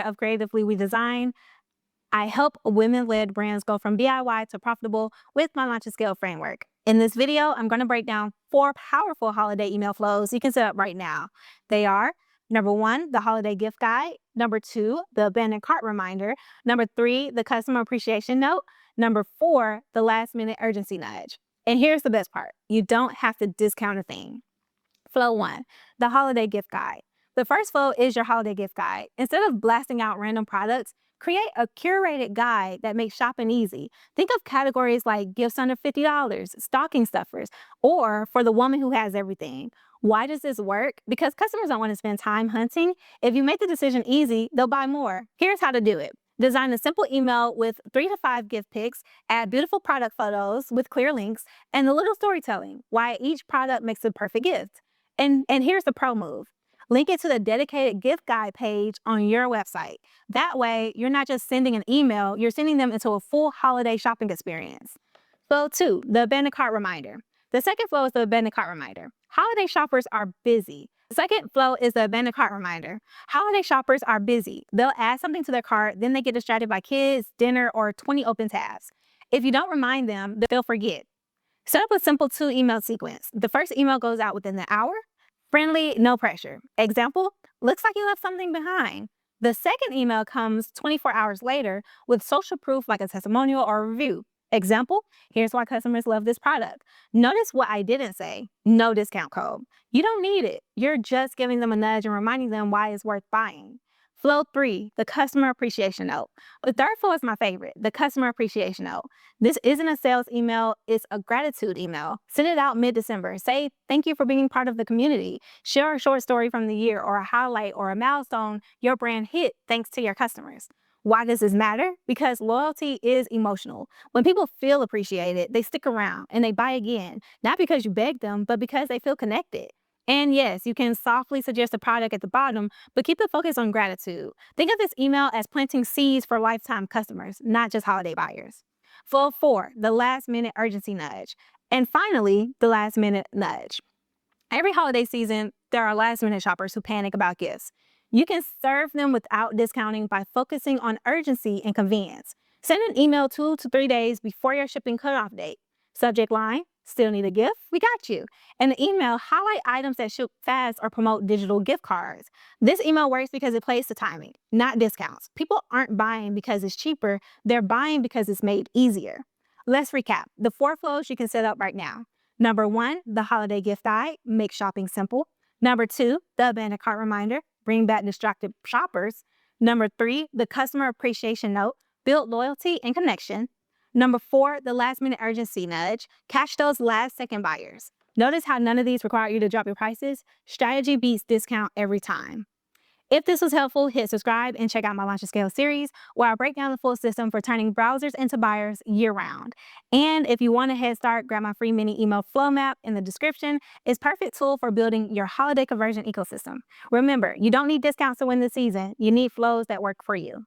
founder of Creatively We Design. I help women-led brands go from DIY to profitable with my Launch and Scale framework. In this video, I'm going to break down 4 powerful holiday email flows you can set up right now. They are: number 1, the holiday gift guide; number 2, the abandoned cart reminder; number 3, the customer appreciation note; number 4, the last minute urgency nudge. And here's the best part: you don't have to discount a thing. Flow 1, the holiday gift guide. The first flow is your holiday gift guide. Instead of blasting out random products, create a curated guide that makes shopping easy. Think of categories like gifts under $50, stocking stuffers, or for the woman who has everything. Why does this work? Because customers don't want to spend time hunting. If you make the decision easy, they'll buy more. Here's how to do it. Design a simple email with 3 to 5 gift pics, add beautiful product photos with clear links, and a little storytelling why each product makes the perfect gift. And here's the pro move. Link it to the dedicated gift guide page on your website. That way, you're not just sending an email, you're sending them into a full holiday shopping experience. Flow 2, the abandoned cart reminder. The second flow is the abandoned cart reminder. Holiday shoppers are busy. The second flow is the abandoned cart reminder. Holiday shoppers are busy. They'll add something to their cart, then they get distracted by kids, dinner, or 20 open tabs. If you don't remind them, they'll forget. Set up a simple 2-email sequence. The first email goes out within the hour. Friendly, no pressure. Example: looks like you left something behind. The second email comes 24 hours later with social proof like a testimonial or a review. Example: here's why customers love this product. Notice what I didn't say: no discount code. You don't need it. You're just giving them a nudge and reminding them why it's worth buying. Flow 3, the customer appreciation note. The third flow is my favorite, the customer appreciation note. This isn't a sales email, it's a gratitude email. Send it out mid-December. Say, thank you for being part of the community. Share a short story from the year or a highlight or a milestone your brand hit thanks to your customers. Why does this matter? Because loyalty is emotional. When people feel appreciated, they stick around and they buy again, not because you begged them, but because they feel connected. And yes, you can softly suggest a product at the bottom, but keep the focus on gratitude. Think of this email as planting seeds for lifetime customers, not just holiday buyers. Flow 4, the last minute urgency nudge. And finally, the last minute nudge. Every holiday season, there are last minute shoppers who panic about gifts. You can serve them without discounting by focusing on urgency and convenience. Send an email 2 to 3 days before your shipping cutoff date. Subject line: still need a gift? We got you. And the email: highlight items that ship fast or promote digital gift cards. This email works because it plays to timing, not discounts. People aren't buying because it's cheaper, they're buying because it's made easier. Let's recap the 4 flows you can set up right now. Number 1, the holiday gift guide, make shopping simple. Number 2, the abandoned cart reminder, bring back distracted shoppers. Number 3, the customer appreciation note, build loyalty and connection. Number 4, the last minute urgency nudge, catch those last second buyers. Notice how none of these require you to drop your prices. Strategy beats discount every time. If this was helpful, hit subscribe and check out my Launch and Scale series, where I break down the full system for turning browsers into buyers year-round. And if you want a head start, grab my free mini email flow map in the description. It's a perfect tool for building your holiday conversion ecosystem. Remember, you don't need discounts to win the season. You need flows that work for you.